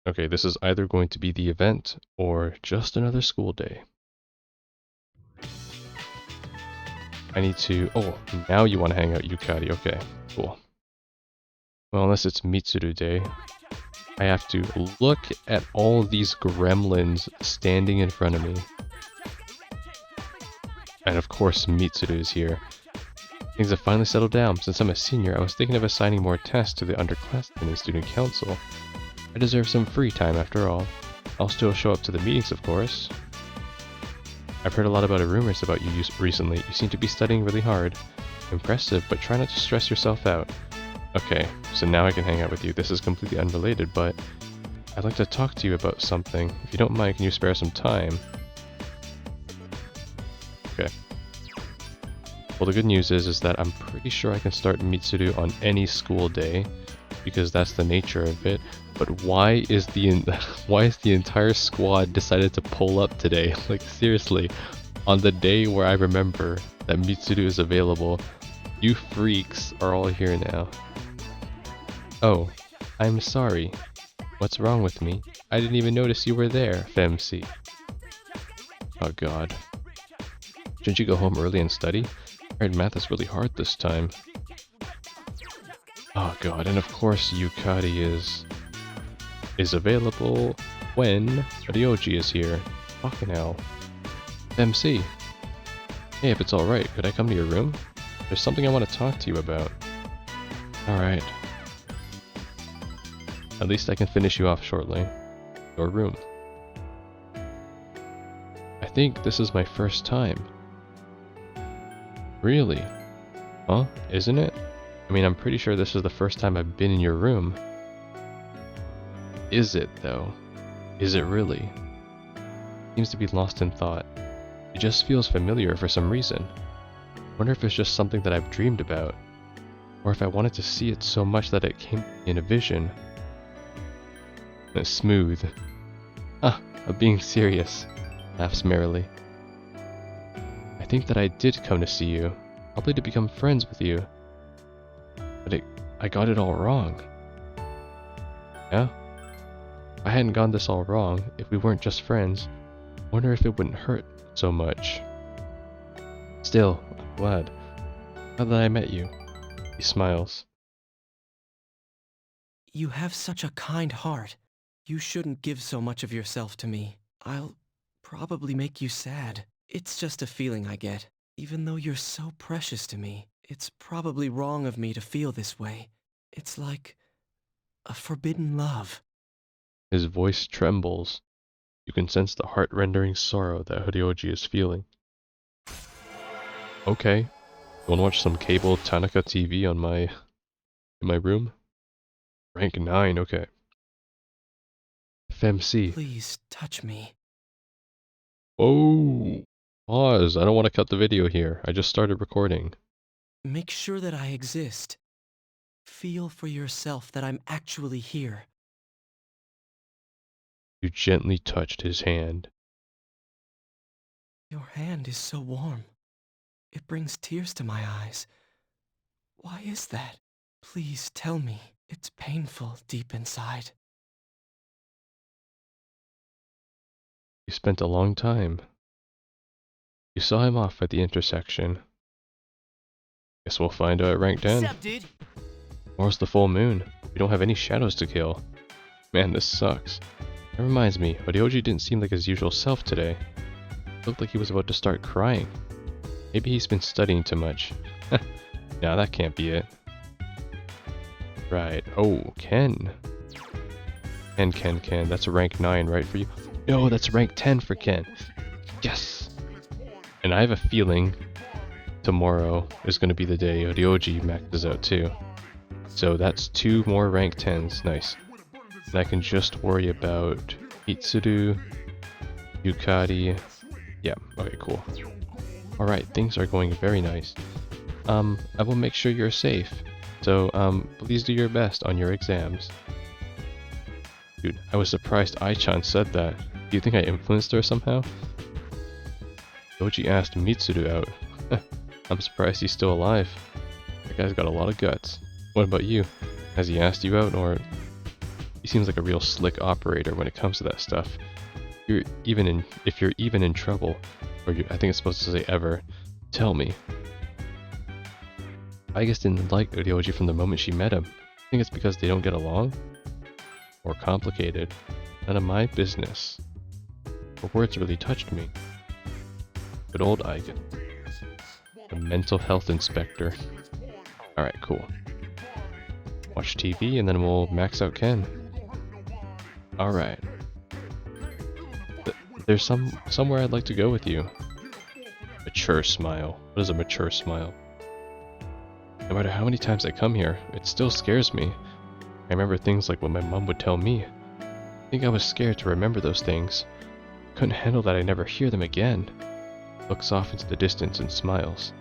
Okay, this is either going to be the event or just another school day. I need to... Oh, now you want to hang out, Yukari. Okay, cool. Well, unless it's Mitsuru Day, I have to look at all these gremlins standing in front of me. And of course, Mitsuru is here. Things have finally settled down. Since I'm a senior, I was thinking of assigning more tests to the underclassmen in student council. I deserve some free time after all. I'll still show up to the meetings, of course. I've heard a lot about rumors about you recently. You seem to be studying really hard. Impressive, but try not to stress yourself out. Okay, so now I can hang out with you. This is completely unrelated, but I'd like to talk to you about something. If you don't mind, can you spare some time? Okay. Well, the good news is that I'm pretty sure I can start Mitsuru on any school day, because that's the nature of it. But why is the entire squad decided to pull up today? Like seriously, on the day where I remember that Mitsuru is available, you freaks are all here now. Oh, I'm sorry. What's wrong with me? I didn't even notice you were there, Femc. Oh god. Shouldn't you go home early and study? I heard math is really hard this time. Oh god, and of course Yukari is available when Ryoji is here. Fucking hell. MC. Hey, if it's alright, could I come to your room? There's something I want to talk to you about. Alright. At least I can finish you off shortly. Your room. I think this is my first time. Really? Huh? Isn't it? I mean, I'm pretty sure this is the first time I've been in your room. Is it, though? Is it really? Seems to be lost in thought. It just feels familiar for some reason. Wonder if it's just something that I've dreamed about. Or if I wanted to see it so much that it came in a vision. Smooth. Ah, I'm being serious. Laughs merrily. I think that I did come to see you. Probably to become friends with you. But I got it all wrong. Yeah? If I hadn't gotten this all wrong, if we weren't just friends, I wonder if it wouldn't hurt so much. Still, I'm glad. Glad that I met you. He smiles. You have such a kind heart. You shouldn't give so much of yourself to me. I'll probably make you sad. It's just a feeling I get. Even though you're so precious to me, it's probably wrong of me to feel this way. It's like a forbidden love. His voice trembles. You can sense the heart-rending sorrow that Ryoji is feeling. Okay. You wanna watch some cable Tanaka TV in my room? Rank 9, okay. Femc. Please touch me. Whoa! Pause, I don't want to cut the video here. I just started recording. Make sure that I exist. Feel for yourself that I'm actually here. You gently touched his hand. Your hand is so warm. It brings tears to my eyes. Why is that? Please tell me. It's painful deep inside. You spent a long time. You saw him off at the intersection. Guess we'll find out at rank 10. Accepted. Tomorrow's the full moon. We don't have any shadows to kill. Man, this sucks. That reminds me, Ryoji didn't seem like his usual self today. It looked like he was about to start crying. Maybe he's been studying too much. Nah, that can't be it. Right. Oh, Ken. Ken. That's a rank 9, right, for you? No, that's rank 10 for Ken. Yes! And I have a feeling tomorrow is going to be the day Ryoji maxes out too. So that's 2 more rank 10s. Nice. And I can just worry about Mitsuru, Yukari. Yeah, okay, cool. Alright, things are going very nice. I will make sure you're safe. So, please do your best on your exams. Dude, I was surprised Ai-chan said that. Do you think I influenced her somehow? Ryoji asked Mitsuru out. I'm surprised he's still alive. That guy's got a lot of guts. What about you? Has he asked you out, or... He seems like a real slick operator when it comes to that stuff. If you're even in trouble, or I think it's supposed to say ever, tell me. Aigis didn't like Ryoji from the moment she met him. I think it's because they don't get along? Or complicated. None of my business. Her words really touched me. Good old Aigis. The mental health inspector. Alright, cool. Watch TV and then we'll max out Ken. Alright. There's somewhere I'd like to go with you. Mature smile. What is a mature smile? No matter how many times I come here, it still scares me. I remember things like what my mom would tell me. I think I was scared to remember those things. Couldn't handle that I'd never hear them again. Looks off into the distance and smiles.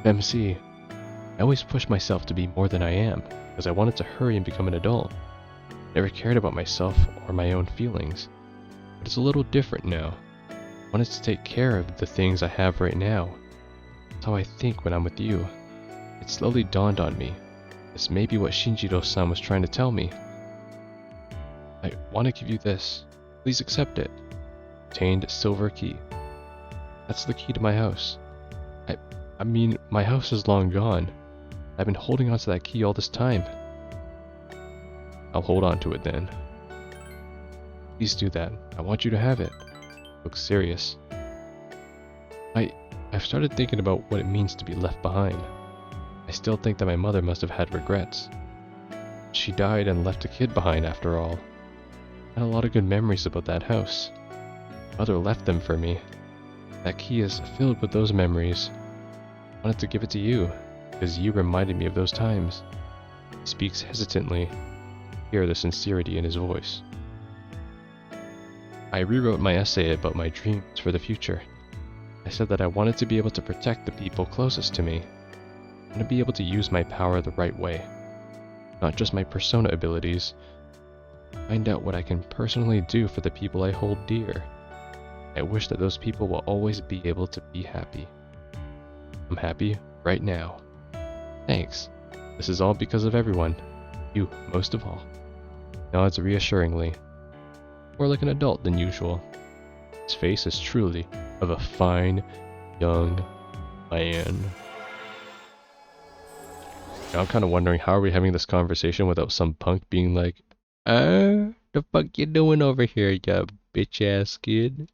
MC, I always pushed myself to be more than I am, because I wanted to hurry and become an adult. Never cared about myself or my own feelings. But it's a little different now. I wanted to take care of the things I have right now. That's how I think when I'm with you. It slowly dawned on me. This may be what Shinjiro-san was trying to tell me. I want to give you this. Please accept it. Obtained silver key. That's the key to my house. I mean, my house is long gone. I've been holding on to that key all this time. I'll hold on to it then. Please do that. I want you to have it. Looks serious. I've started thinking about what it means to be left behind. I still think that my mother must have had regrets. She died and left a kid behind after all. I had a lot of good memories about that house. Mother left them for me. That key is filled with those memories. I wanted to give it to you, because you reminded me of those times. He speaks hesitantly. Hear the sincerity in his voice. I rewrote my essay about my dreams for the future. I said that I wanted to be able to protect the people closest to me. I want to be able to use my power the right way. Not just my persona abilities. Find out what I can personally do for the people I hold dear. I wish that those people will always be able to be happy. I'm happy right now. Thanks. This is all because of everyone. You, most of all. Nods reassuringly. More like an adult than usual. His face is truly of a fine, young man. Now I'm kind of wondering, how are we having this conversation without some punk being like, the fuck you doing over here, you bitch ass kid?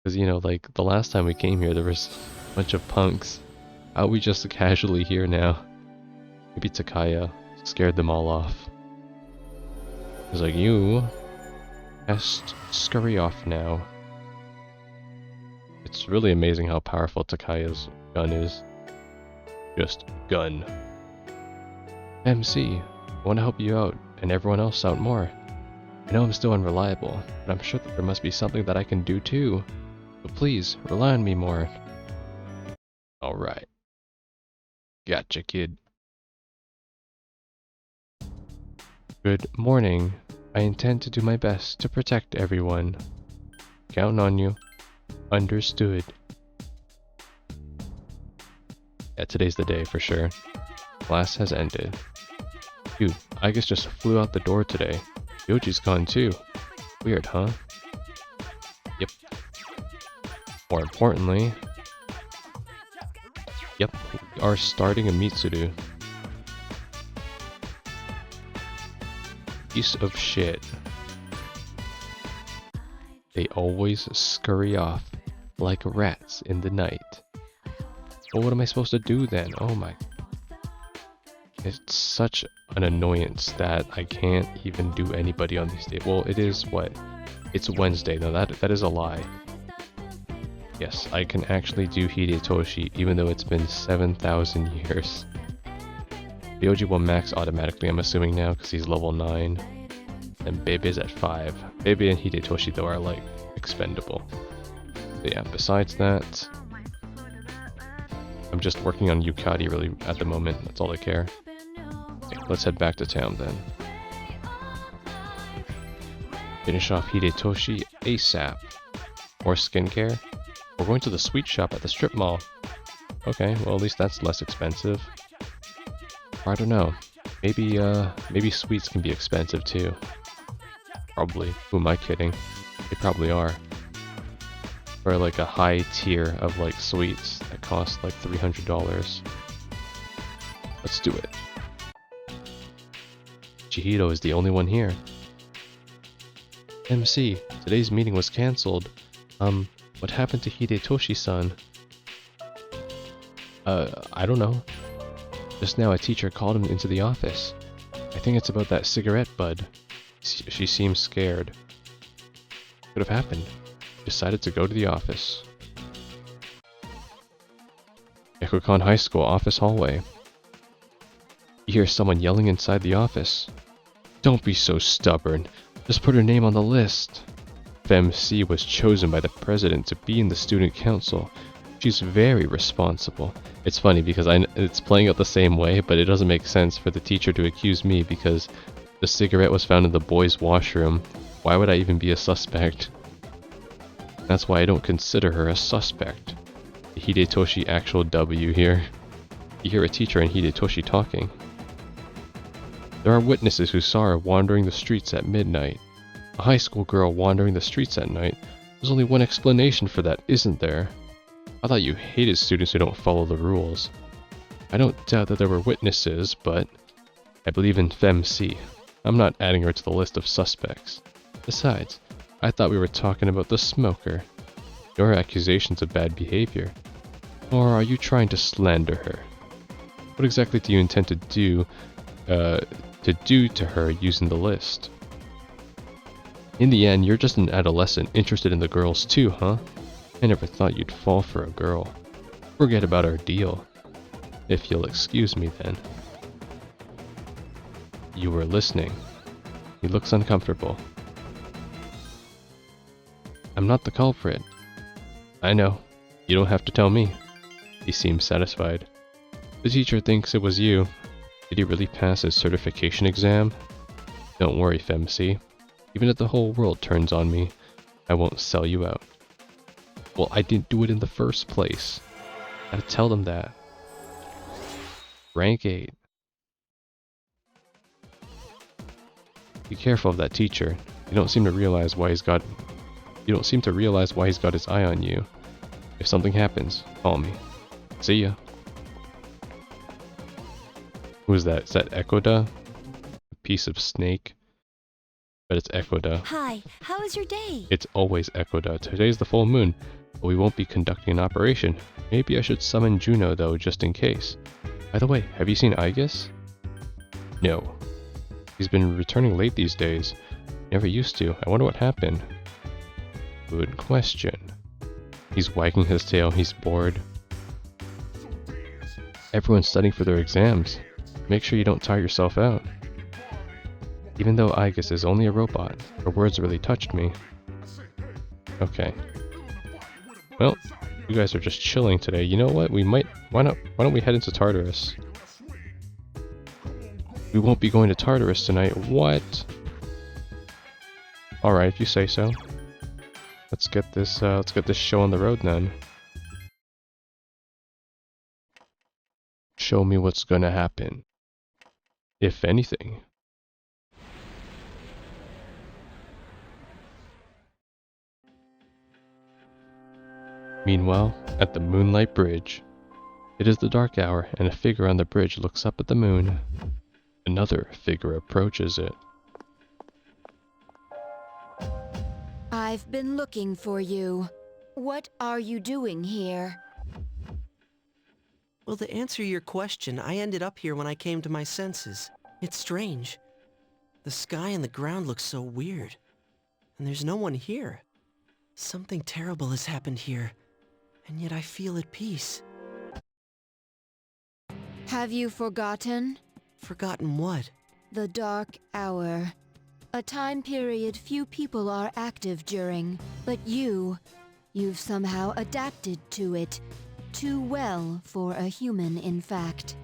Because, you know, like, the last time we came here, there was a bunch of punks. How are we just casually here now? Maybe Takaya scared them all off. He's like, you best scurry off now. It's really amazing how powerful Takaya's gun is. Just gun. MC, I want to help you out, and everyone else out more. I know I'm still unreliable, but I'm sure that there must be something that I can do too. So please, rely on me more. Alright. Gotcha, kid. Good morning. I intend to do my best to protect everyone. Counting on you. Understood. Yeah, today's the day for sure. Class has ended. Dude, Aigis just flew out the door today. Ryoji's gone too. Weird, huh? Yep. More importantly... Yep, we are starting a Mitsuru. Piece of shit. They always scurry off like rats in the night. Well, what am I supposed to do then? Oh my... It's such an annoyance that I can't even do anybody on these days. Well, it is what? It's Wednesday. No, that is a lie. Yes, I can actually do Hidetoshi even though it's been 7,000 years. Ryoji will max automatically, I'm assuming now, because he's level 9. And Bebe's at 5. Bebe and Hidetoshi, though, are, like, expendable. But yeah, besides that... I'm just working on Yukari, really, at the moment. That's all I care. Okay, let's head back to town, then. Finish off Hidetoshi ASAP. More skincare? We're going to the sweet shop at the strip mall. Okay, well, at least that's less expensive. I don't know. Maybe sweets can be expensive too. Probably. Who am I kidding? They probably are. Or like a high tier of like sweets that cost like $300. Let's do it. Chihiro is the only one here. MC, today's meeting was cancelled. What happened to Hidetoshi-san? I don't know. Just now a teacher called him into the office. I think it's about that cigarette bud. She seems scared. Could have happened. Decided to go to the office. Yakukan High School office hallway. You hear someone yelling inside the office. Don't be so stubborn. Just put her name on the list. FemC was chosen by the president to be in the student council. She's very responsible. It's funny because it's playing out the same way, but it doesn't make sense for the teacher to accuse me because the cigarette was found in the boys' washroom. Why would I even be a suspect? That's why I don't consider her a suspect. The Hidetoshi actual W here. You hear a teacher and Hidetoshi talking. There are witnesses who saw her wandering the streets at midnight. A high school girl wandering the streets at night. There's only one explanation for that, isn't there? I thought you hated students who don't follow the rules. I don't doubt that there were witnesses, but I believe in FemC. I'm not adding her to the list of suspects. Besides, I thought we were talking about the smoker. Your accusations of bad behavior. Or are you trying to slander her? What exactly do you intend to do to her using the list? In the end, you're just an adolescent interested in the girls too, huh? I never thought you'd fall for a girl. Forget about our deal. If you'll excuse me then. You were listening. He looks uncomfortable. I'm not the culprit. I know. You don't have to tell me. He seems satisfied. The teacher thinks it was you. Did he really pass his certification exam? Don't worry, FemC. Even if the whole world turns on me, I won't sell you out. Well, I didn't do it in the first place. Gotta tell them that. Rank 8. Be careful of that teacher. You don't seem to realize why he's got his eye on you. If something happens, call me. See ya. Who's that? Is that Ekoda? A piece of snake. But it's Ekoda. Hi, how was your day? It's always Ekoda. Today's the full moon, but we won't be conducting an operation. Maybe I should summon Juno though, just in case. By the way, have you seen Aigis? No. He's been returning late these days. Never used to. I wonder what happened. Good question. He's wagging his tail. He's bored. Everyone's studying for their exams. Make sure you don't tire yourself out. Even though Aigis is only a robot, her words really touched me. Okay. Well, you guys are just chilling today. You know what? Why don't we head into Tartarus? We won't be going to Tartarus tonight. What? Alright, if you say so. Let's get this show on the road then. Show me what's gonna happen. If anything. Meanwhile, at the Moonlight Bridge. It is the dark hour, and a figure on the bridge looks up at the moon. Another figure approaches it. I've been looking for you. What are you doing here? Well, to answer your question, I ended up here when I came to my senses. It's strange. The sky and the ground look so weird. And there's no one here. Something terrible has happened here. And yet I feel at peace. Have you forgotten? Forgotten what? The Dark Hour. A time period few people are active during. But you've somehow adapted to it. Too well for a human, in fact.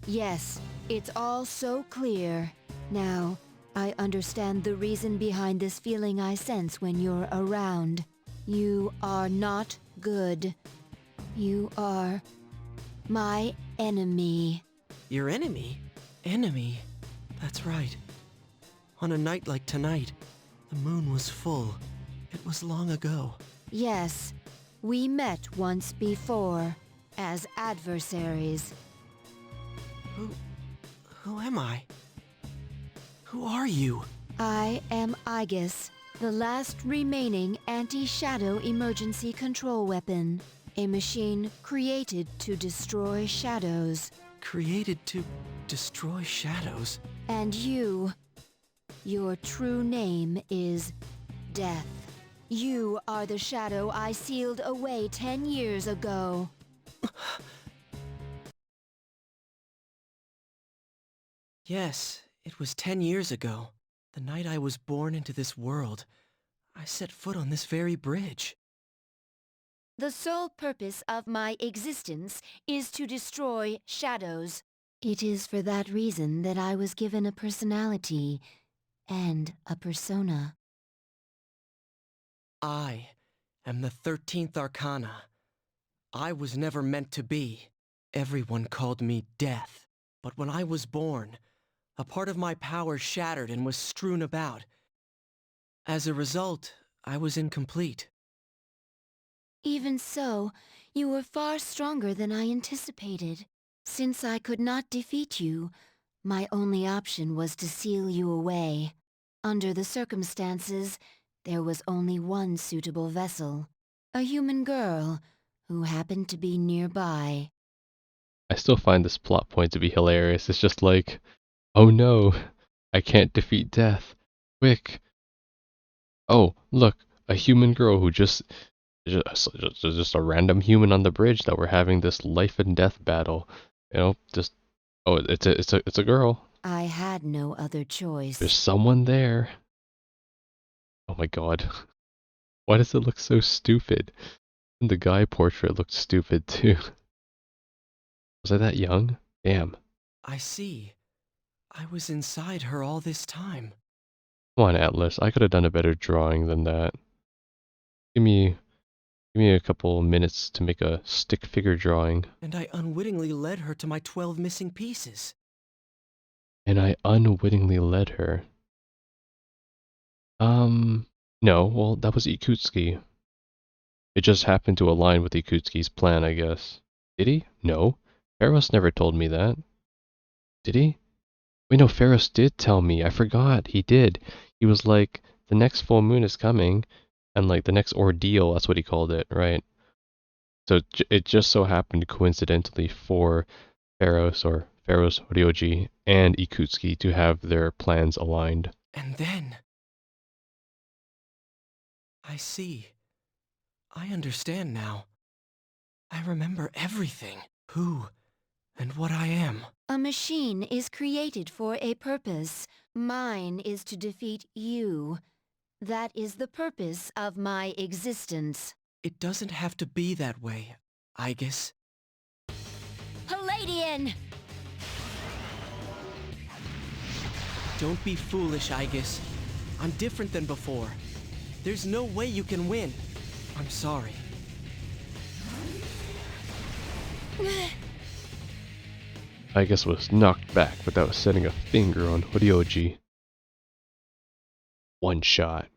Yes, it's all so clear. Now, I understand the reason behind this feeling I sense when you're around. You are not good. You are my enemy. Your enemy? Enemy? That's right. On a night like tonight, the moon was full. It was long ago. Yes, we met once before, as adversaries. Who am I? Who are you? I am Aigis, the last remaining anti-shadow emergency control weapon. A machine created to destroy shadows. Created to destroy shadows? And you, your true name is Death. You are the shadow I sealed away 10 years ago. Yes, it was 10 years ago. The night I was born into this world. I set foot on this very bridge. The sole purpose of my existence is to destroy shadows. It is for that reason that I was given a personality and a persona. I am the 13th Arcana. I was never meant to be. Everyone called me Death. But when I was born, a part of my power shattered and was strewn about. As a result, I was incomplete. Even so, you were far stronger than I anticipated. Since I could not defeat you, my only option was to seal you away. Under the circumstances, there was only one suitable vessel. A human girl, who happened to be nearby. I still find this plot point to be hilarious. It's just like, oh no, I can't defeat death. Quick. Oh, look, a human girl who just a random human on the bridge that we're having this life and death battle. You know, just oh, it's a girl. I had no other choice. There's someone there. Oh my god. Why does it look so stupid? And the guy portrait looked stupid too. Was I that young? Damn. I see. I was inside her all this time. Come on, Atlas. I could have done a better drawing than that. Give me a couple minutes to make a stick figure drawing. And I unwittingly led her to my 12 missing pieces. And I unwittingly led her. No, well, that was Ikutsuki. It just happened to align with Ikutsuki's plan, I guess. Did he? No. Pharos never told me that. Did he? Wait, no, Pharos did tell me. I forgot. He did. He was like, the next full moon is coming, and like the next ordeal, that's what he called it, right? So it just so happened coincidentally for Pharos Ryoji and Ikutsuki to have their plans aligned. And then... I see. I understand now. I remember everything. Who and what I am. A machine is created for a purpose. Mine is to defeat you. That is the purpose of my existence. It doesn't have to be that way, Aigis. Palladian! Don't be foolish, Aigis. I'm different than before. There's no way you can win. I'm sorry. Aigis was knocked back without setting a finger on Ryoji. One shot.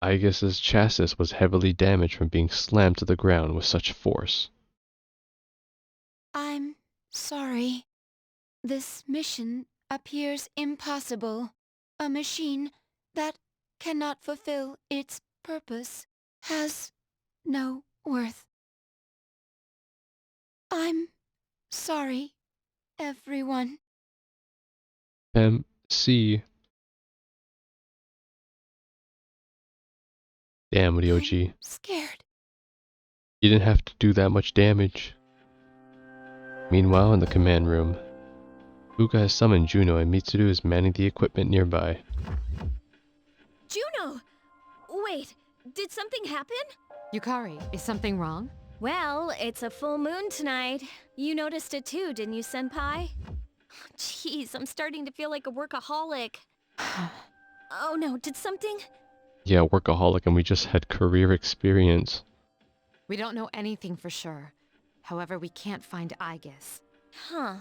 Aigis's chassis was heavily damaged from being slammed to the ground with such force. I'm sorry. This mission appears impossible. A machine that cannot fulfill its purpose has no worth. I'm sorry, everyone. MC. Damn, Ryoji. I'm scared. You didn't have to do that much damage. Meanwhile, in the command room, Fuga has summoned Juno and Mitsuru is manning the equipment nearby. Juno! Wait, did something happen? Yukari, is something wrong? Well, it's a full moon tonight. You noticed it too, didn't you, Senpai? Jeez, I'm starting to feel like a workaholic. Oh no, did something? Yeah, workaholic, and we just had career experience. We don't know anything for sure. However, we can't find Aigis. Huh.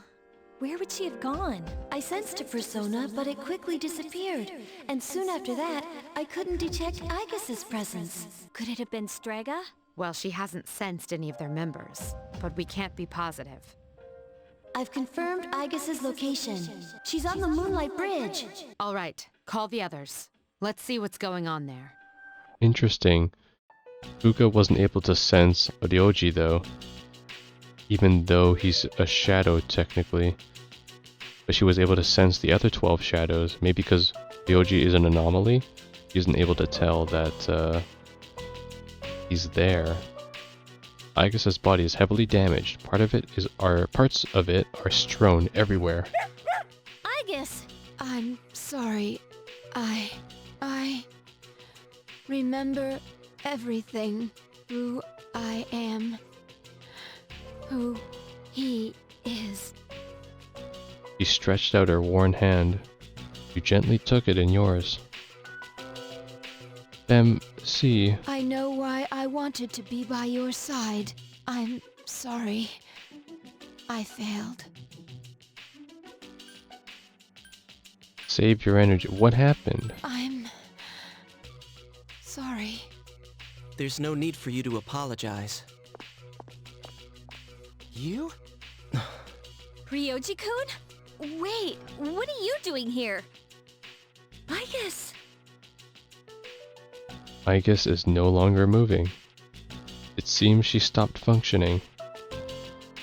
Where would she have gone? I sensed a persona, but it quickly disappeared. And soon after that, I couldn't detect Aigis' presence. Could it have been Strega? Well, she hasn't sensed any of their members, but we can't be positive. I've confirmed Aigis' location. She's on the Moonlight Bridge. All right, call the others. Let's see what's going on there. Interesting. Fuka wasn't able to sense Ryoji though, even though he's a shadow technically. But she was able to sense the other 12 shadows, maybe because Ryoji is an anomaly. She isn't able to tell that he's there. Aigis' body is heavily damaged. Parts of it are strewn everywhere. Aigis! I'm sorry. I remember everything. Who I am. Who he is. She stretched out her worn hand. You gently took it in yours. See. I know why I wanted to be by your side. I'm sorry. I failed. Save your energy. What happened? I'm sorry. There's no need for you to apologize. You? Ryoji-kun? Wait, what are you doing here? Aigis! Aigis is no longer moving. It seems she stopped functioning.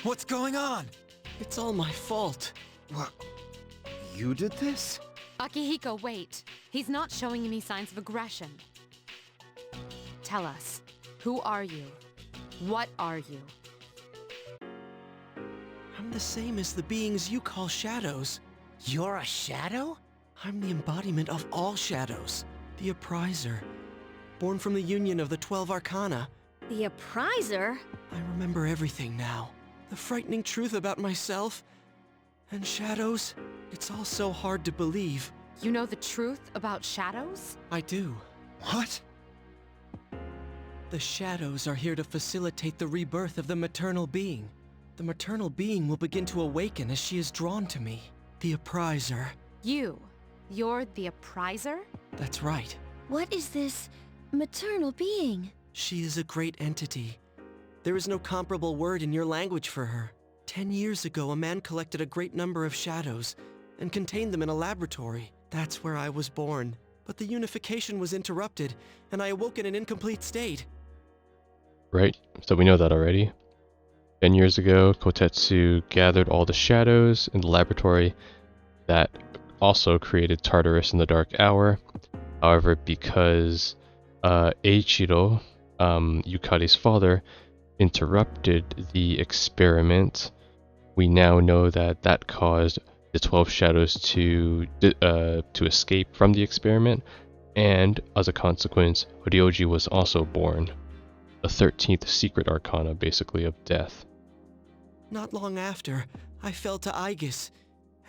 What's going on? It's all my fault. What? You did this? Akihiko, wait. He's not showing any signs of aggression. Tell us, who are you? What are you? I'm the same as the beings you call shadows. You're a shadow? I'm the embodiment of all shadows. The Appriser. Born from the union of the 12 Arcana. The Appriser? I remember everything now. The frightening truth about myself. And shadows. It's all so hard to believe. You know the truth about shadows? I do. What? The shadows are here to facilitate the rebirth of the maternal being. The maternal being will begin to awaken as she is drawn to me. The Appriser. You're the Appriser? That's right. What is this maternal being? She is a great entity. There is no comparable word in your language for her. 10 years ago, a man collected a great number of shadows and contained them in a laboratory. That's where I was born. But the unification was interrupted, and I awoke in an incomplete state. Right, so we know that already. 10 years ago, Kotetsu gathered all the shadows in the laboratory that also created Tartarus in the Dark Hour. However, because Eiichiro, Yukari's father, interrupted the experiment, we now know that that caused the 12 shadows to escape from the experiment, and as a consequence, Ryoji was also born. The 13th secret arcana, basically, of death. Not long after, I fell to Aigis,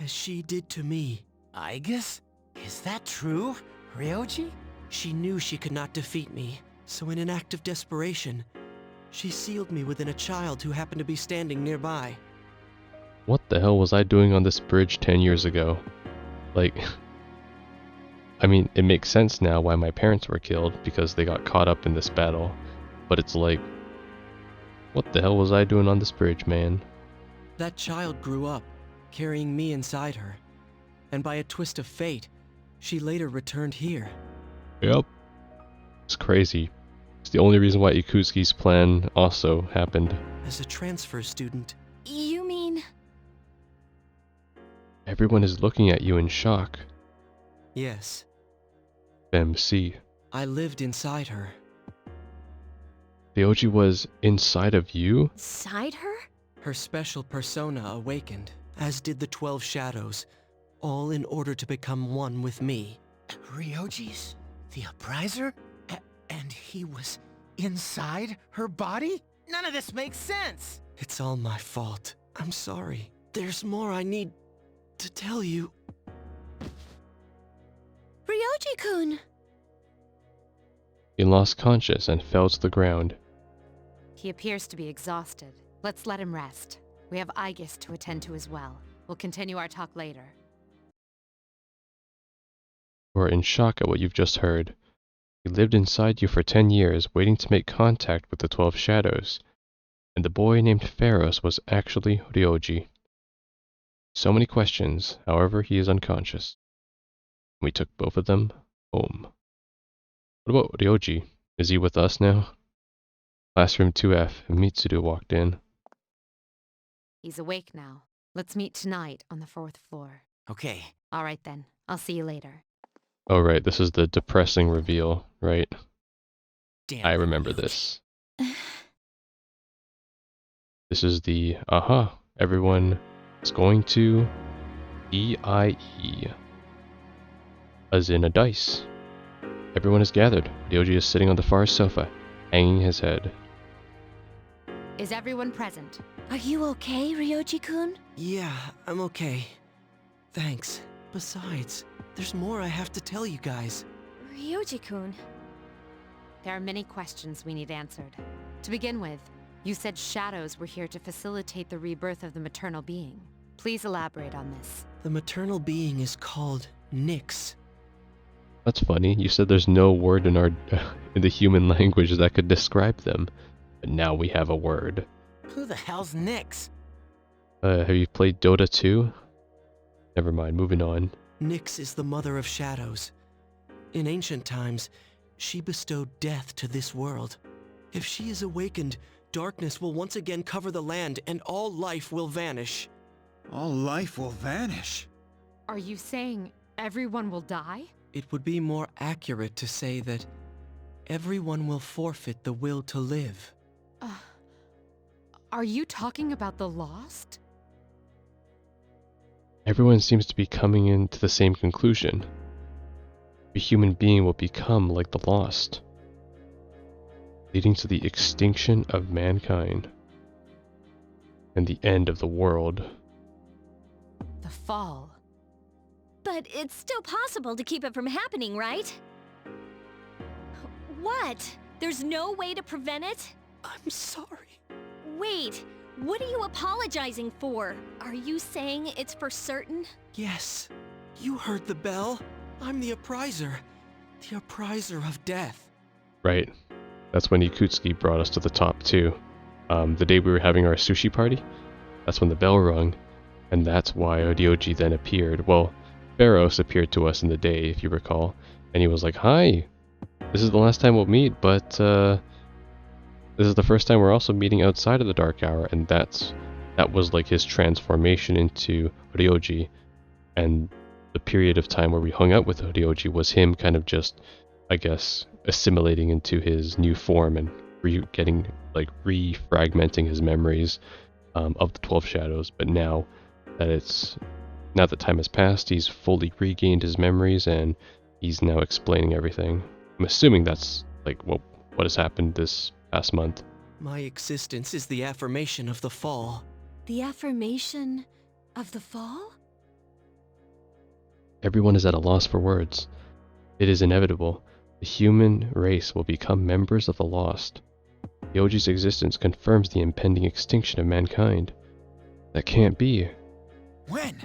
as she did to me. Aigis? Is that true, Ryoji? She knew she could not defeat me, so in an act of desperation, she sealed me within a child who happened to be standing nearby. What the hell was I doing on this bridge 10 years ago? Like, I mean, it makes sense now why my parents were killed, because they got caught up in this battle. But it's like, what the hell was I doing on this bridge, man? That child grew up, carrying me inside her. And by a twist of fate, she later returned here. Yep. It's crazy. It's the only reason why Ikuzuki's plan also happened. As a transfer student. You mean... Everyone is looking at you in shock. Yes. MC. I lived inside her. Ryoji was inside of you? Inside her? Her special persona awakened, as did the 12 shadows, all in order to become one with me. Ryoji's the Appriser? And he was inside her body? None of this makes sense! It's all my fault. I'm sorry. There's more I need to tell you. Ryoji-kun! He lost conscious and fell to the ground. He appears to be exhausted. Let's let him rest. We have Aigis to attend to as well. We'll continue our talk later. You are in shock at what you've just heard. He lived inside you for 10 years, waiting to make contact with the 12 shadows. And the boy named Pharaoh was actually Ryoji. So many questions, however, he is unconscious. We took both of them home. What about Ryoji? Is he with us now? Classroom 2F, Mitsuru walked in. He's awake now. Let's meet tonight on the 4th floor. Okay. All right then. I'll see you later. Oh right, this is the depressing reveal, right? Damn. I remember this. This is the, everyone is going to EIE. As in a dice. Everyone is gathered. Ryoji is sitting on the far sofa, hanging his head. Is everyone present? Are you okay, Ryoji-kun? Yeah, I'm okay. Thanks. Besides, there's more I have to tell you guys. Ryoji-kun. There are many questions we need answered. To begin with, you said shadows were here to facilitate the rebirth of the maternal being. Please elaborate on this. The maternal being is called Nyx. That's funny. You said there's no word in our in the human language that could describe them, but now we have a word. Who the hell's Nyx? Have you played Dota 2? Never mind, moving on. Nyx is the mother of shadows. In ancient times, she bestowed death to this world. If she is awakened, darkness will once again cover the land and all life will vanish. All life will vanish. Are you saying everyone will die? It would be more accurate to say that everyone will forfeit the will to live. Are you talking about the lost? Everyone seems to be coming into the same conclusion. A human being will become like the lost, leading to the extinction of mankind and the end of the world. The fall. But it's still possible to keep it from happening, right? What? There's no way to prevent it? I'm sorry. Wait, what are you apologizing for? Are you saying it's for certain? Yes, you heard the bell. I'm the appriser. The appriser of death. Right. That's when Yakutsuki brought us to the top too. The day we were having our sushi party, that's when the bell rung, and that's why Ryoji then appeared. Well, Pharaoh appeared to us in the day, if you recall, and he was like, "Hi, this is the last time we'll meet, but this is the first time we're also meeting outside of the Dark Hour," and that was like his transformation into Ryoji, and the period of time where we hung out with Ryoji was him kind of just, I guess, assimilating into his new form and refragmenting his memories of the 12 Shadows. But now that time has passed, he's fully regained his memories and he's now explaining everything. I'm assuming that's like what has happened this past month. My existence is the affirmation of the fall. The affirmation of the fall? Everyone is at a loss for words. It is inevitable. The human race will become members of the lost. Ryoji's existence confirms the impending extinction of mankind. That can't be. When?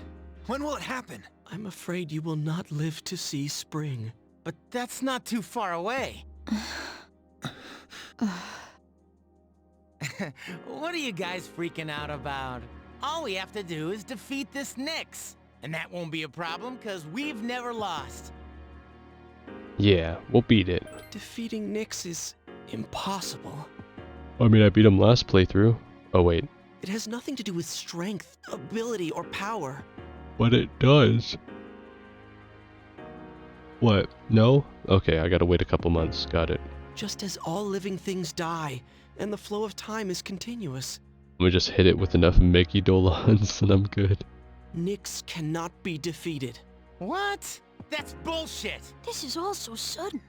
When will it happen? I'm afraid you will not live to see spring. But that's not too far away. What are you guys freaking out about? All we have to do is defeat this Nyx. And that won't be a problem, because we've never lost. Yeah, we'll beat it. Defeating Nyx is impossible. I mean, I beat him last playthrough. Oh wait. It has nothing to do with strength, ability, or power. But it does. What? No? Okay, I gotta wait a couple months. Got it. Just as all living things die, and the flow of time is continuous. I'm gonna just hit it with enough Meki Dolans and I'm good. Nyx cannot be defeated. What? That's bullshit! This is all so sudden.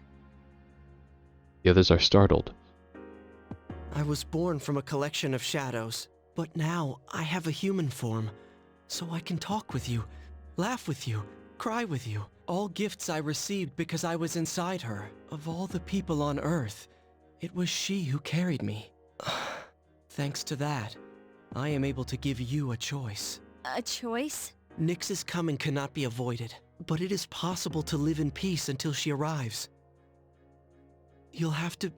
The others are startled. I was born from a collection of shadows, but now I have a human form, so I can talk with you, laugh with you, cry with you. All gifts I received because I was inside her. Of all the people on Earth, it was she who carried me. Thanks to that, I am able to give you a choice. A choice? Nyx's coming cannot be avoided, but it is possible to live in peace until she arrives. You'll have to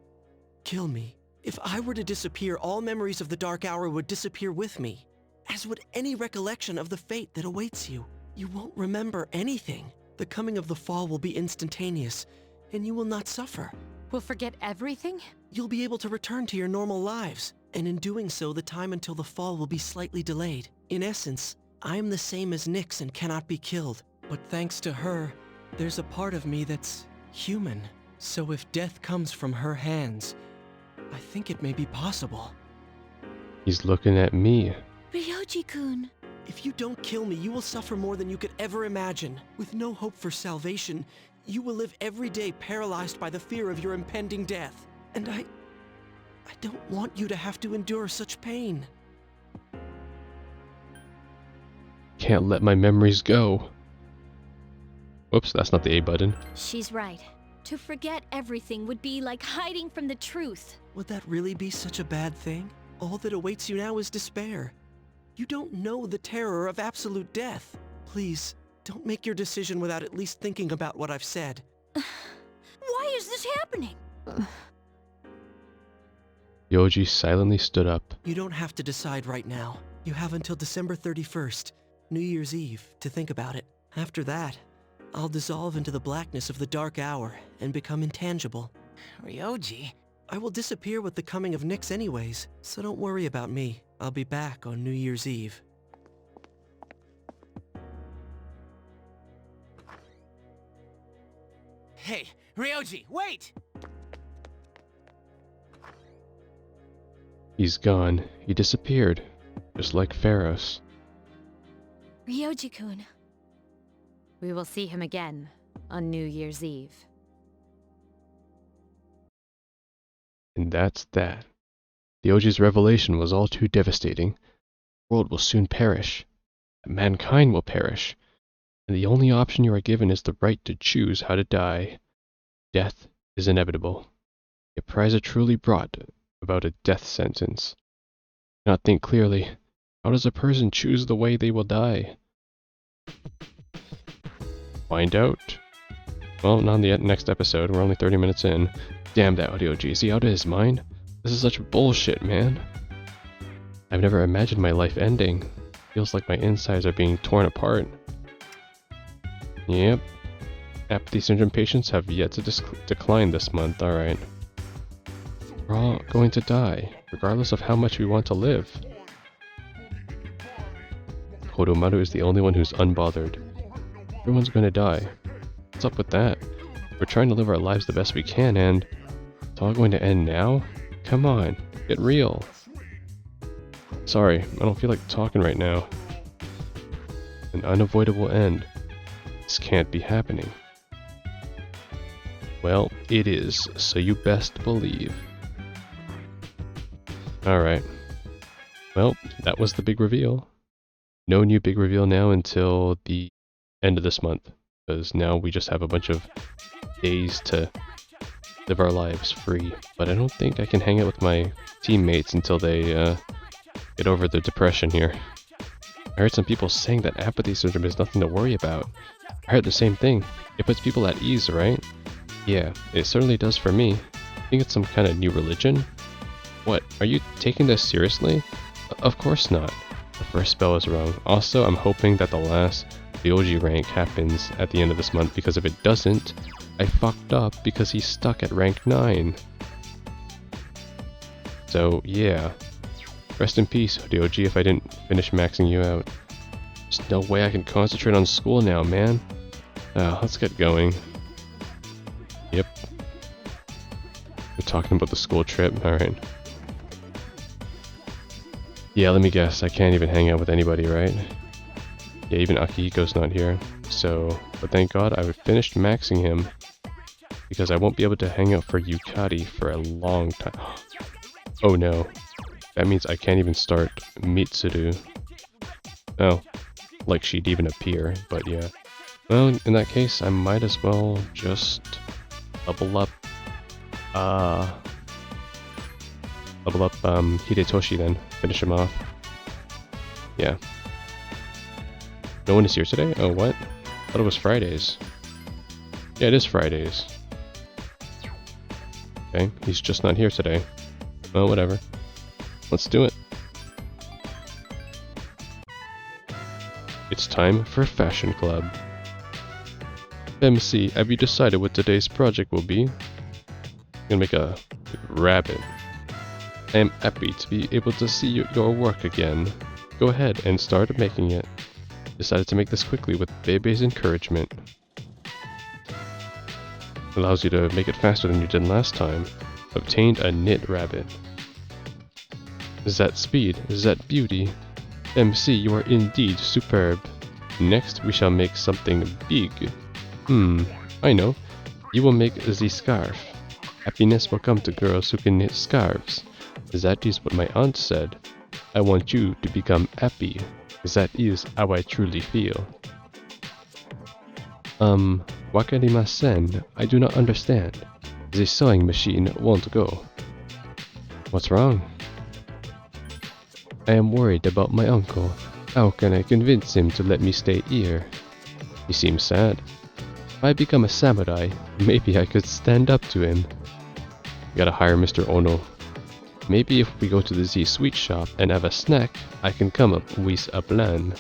kill me. If I were to disappear, all memories of the Dark Hour would disappear with me, as would any recollection of the fate that awaits you. You won't remember anything. The coming of the fall will be instantaneous, and you will not suffer. We'll forget everything? You'll be able to return to your normal lives, and in doing so, the time until the fall will be slightly delayed. In essence, I am the same as Nyx and cannot be killed, but thanks to her, there's a part of me that's human. So if death comes from her hands, I think it may be possible. He's looking at me. Ryoji-kun. If you don't kill me, you will suffer more than you could ever imagine. With no hope for salvation, you will live every day paralyzed by the fear of your impending death. And I don't want you to have to endure such pain. Can't let my memories go. Whoops, that's not the A button. She's right. To forget everything would be like hiding from the truth. Would that really be such a bad thing? All that awaits you now is despair. You don't know the terror of absolute death. Please, don't make your decision without at least thinking about what I've said. Why is this happening? Ryoji silently stood up. You don't have to decide right now. You have until December 31st, New Year's Eve, to think about it. After that, I'll dissolve into the blackness of the Dark Hour and become intangible. Ryoji? I will disappear with the coming of Nyx anyways, so don't worry about me. I'll be back on New Year's Eve. Hey, Ryoji, wait! He's gone. He disappeared. Just like Pharaohs. Ryoji-kun. We will see him again on New Year's Eve. And that's that. Ryoji's revelation was all too devastating. The world will soon perish. Mankind will perish. And the only option you are given is the right to choose how to die. Death is inevitable. Yet Priza truly brought about a death sentence. I cannot think clearly. How does a person choose the way they will die? Find out. Well, not in the next episode. We're only 30 minutes in. Damn that Ryoji. Is he out of his mind? This is such bullshit, man. I've never imagined my life ending. Feels like my insides are being torn apart. Yep. Apathy syndrome patients have yet to decline this month, alright. We're all going to die, regardless of how much we want to live. Kodomaru is the only one who's unbothered. Everyone's going to die. What's up with that? We're trying to live our lives the best we can, and it's all going to end now? Come on, get real. Sorry, I don't feel like talking right now. An unavoidable end. This can't be happening. Well, it is, so you best believe. Alright. Well, that was the big reveal. No new big reveal now until the end of this month, because now we just have a bunch of days to live our lives free. But I don't think I can hang out with my teammates until they get over the depression here. I heard some people saying that apathy syndrome is nothing to worry about. I heard the same thing. It puts people at ease, right? Yeah, it certainly does for me. I think it's some kind of new religion. What, are you taking this seriously? Of course not. The first spell is wrong. Also, I'm hoping that the last Ryoji rank happens at the end of this month, because if it doesn't, I fucked up because he's stuck at rank 9. So, yeah. Rest in peace, Ryoji, if I didn't finish maxing you out. There's no way I can concentrate on school now, man. Let's get going. Yep. We're talking about the school trip, alright. Yeah, let me guess, I can't even hang out with anybody, right? Yeah, even Akihiko's not here. So, but thank God I finished maxing him, because I won't be able to hang out for Yukari for a long time. Oh no. That means I can't even start Mitsuru. Oh, like she'd even appear, but yeah. Well, in that case, I might as well just level up Hidetoshi then, finish him off. Yeah. No one is here today? Oh, what? I thought it was Fridays. Yeah, it is Fridays. Okay, he's just not here today. Well, whatever. Let's do it. It's time for Fashion Club. MC, have you decided what today's project will be? I'm gonna make a rabbit. I am happy to be able to see your work again. Go ahead and start making it. Decided to make this quickly with Bebe's encouragement. Allows you to make it faster than you did last time. Obtained a knit rabbit. Is that speed? Is that beauty? MC, you are indeed superb. Next, we shall make something big. I know. You will make the scarf. Happiness will come to girls who can knit scarves. That is what my aunt said. I want you to become happy. That is how I truly feel. Wakarimasen, I do not understand. The sewing machine won't go. What's wrong? I am worried about my uncle. How can I convince him to let me stay here? He seems sad. If I become a samurai, maybe I could stand up to him. Gotta hire Mr. Ono. Maybe if we go to the Z Sweet Shop and have a snack, I can come up with a plan.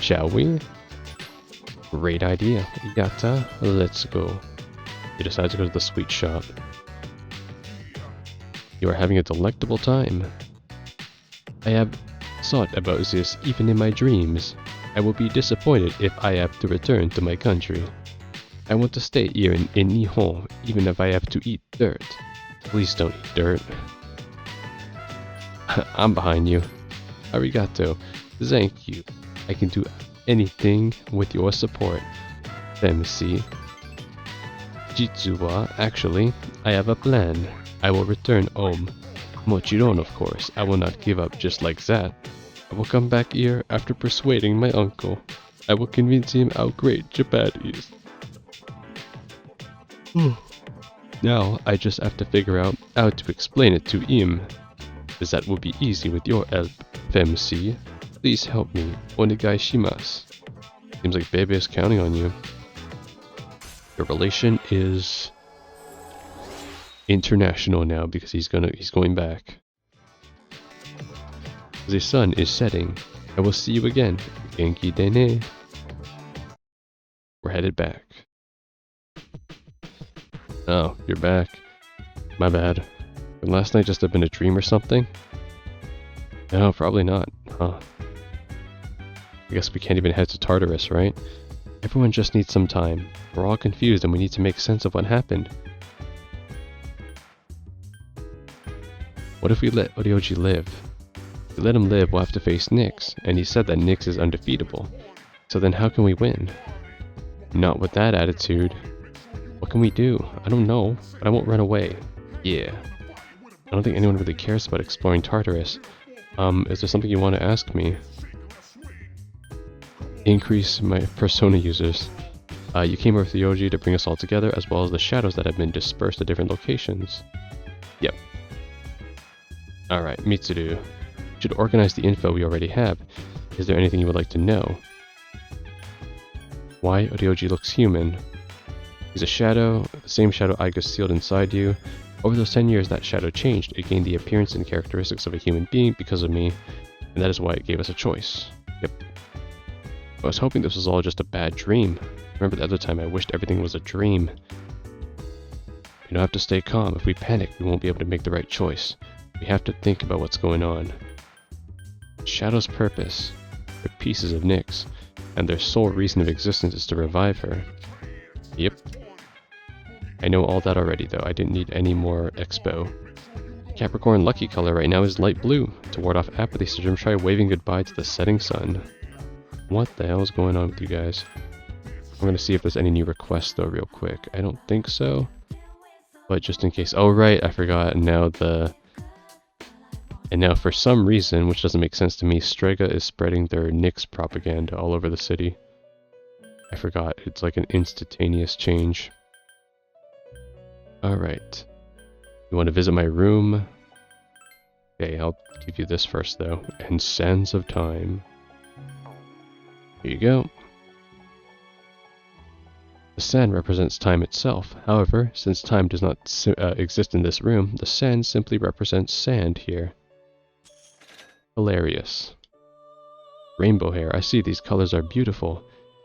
Shall we? Great idea. Yata, let's go. You decide to go to the sweet shop. You are having a delectable time. I have thought about this even in my dreams. I will be disappointed if I have to return to my country. I want to stay here in Nihon, even if I have to eat dirt. Please don't eat dirt. I'm behind you. Arigato. Thank you. I can do anything with your support. MC. Jitsu wa, actually, I have a plan. I will return home. Mochiron, of course. I will not give up just like that. I will come back here after persuading my uncle. I will convince him how great Japan is. Now, I just have to figure out how to explain it to him. That will be easy with your help, MC. Please help me. Onegai shimasu. Seems like Bebe is counting on you. Your relation is international now because he's going back. The sun is setting. I will see you again. Genki dene. We're headed back. Oh, you're back. My bad. Could last night just have been a dream or something? No, probably not. Huh. I guess we can't even head to Tartarus, right? Everyone just needs some time. We're all confused and we need to make sense of what happened. What if we let Ryoji live? If we let him live, we'll have to face Nyx, and he said that Nyx is undefeatable. So then how can we win? Not with that attitude. What can we do? I don't know, but I won't run away. Yeah. I don't think anyone really cares about exploring Tartarus. Is there something you want to ask me? Increase my persona users. You came with Ryoji to bring us all together, as well as the shadows that have been dispersed to different locations. Yep. Alright, Mitsuru. You should organize the info we already have. Is there anything you would like to know? Why Ryoji looks human? He's a shadow, the same shadow Aigis sealed inside you. Over those 10 years, that shadow changed. It gained the appearance and characteristics of a human being because of me, and that is why it gave us a choice. Yep. I was hoping this was all just a bad dream. Remember the other time I wished everything was a dream. We don't have to stay calm. If we panic, we won't be able to make the right choice. We have to think about what's going on. Shadow's purpose. They're pieces of Nyx, and their sole reason of existence is to revive her. Yep. I know all that already, though. I didn't need any more expo. Capricorn lucky color right now is light blue. To ward off apathy syndrome, try waving goodbye to the setting sun. What the hell is going on with you guys? I'm gonna see if there's any new requests, though, real quick. I don't think so. But just in case. Oh, right, I forgot. And now for some reason, which doesn't make sense to me, Strega is spreading their Nyx propaganda all over the city. I forgot. It's like an instantaneous change. Alright. You want to visit my room? Okay, I'll give you this first, though. And Sands of Time. Here you go. The sand represents time itself. However, since time does not exist in this room, the sand simply represents sand here. Hilarious. Rainbow hair. I see these colors are beautiful.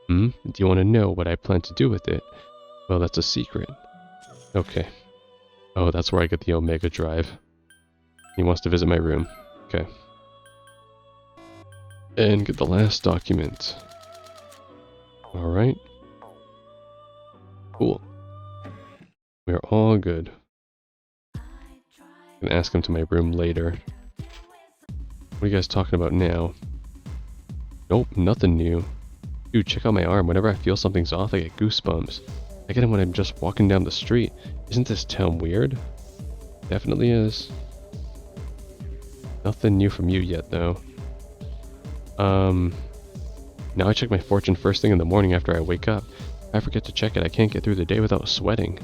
Do you want to know what I plan to do with it? Well, that's a secret. Okay. Oh, that's where I get the Omega Drive. He wants to visit my room. Okay. And get the last document. Alright. Cool. We are all good. I'm gonna ask him to my room later. What are you guys talking about now? Nope, nothing new. Dude, check out my arm. Whenever I feel something's off, I get goosebumps. I get them when I'm just walking down the street. Isn't this town weird? Definitely is. Nothing new from you yet, though. Now I check my fortune first thing in the morning after I wake up. If I forget to check it, I can't get through the day without sweating.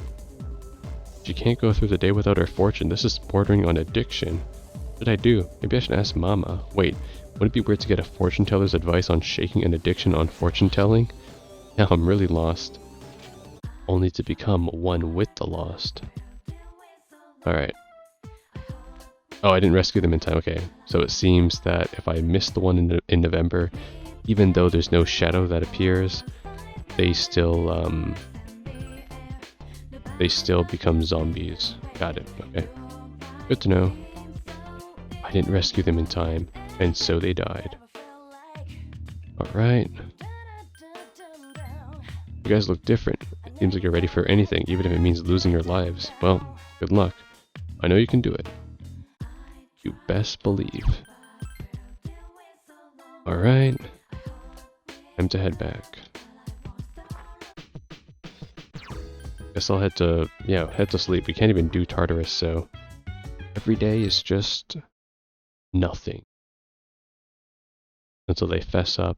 She can't go through the day without her fortune. This is bordering on addiction. What should I do? Maybe I should ask Mama. Wait, would it be weird to get a fortune teller's advice on shaking an addiction on fortune telling? Now I'm really lost. Only to become one with the lost. Alright. Oh, I didn't rescue them in time. Okay, so it seems that if I miss the one in November, even though there's no shadow that appears, they still become zombies. Got it. Okay. Good to know. I didn't rescue them in time, and so they died. Alright. You guys look different. It seems like you're ready for anything, even if it means losing your lives. Well, good luck. I know you can do it. You best believe. Alright. Time to head back. Guess I'll head to sleep. We can't even do Tartarus, so every day is just nothing. Until they fess up.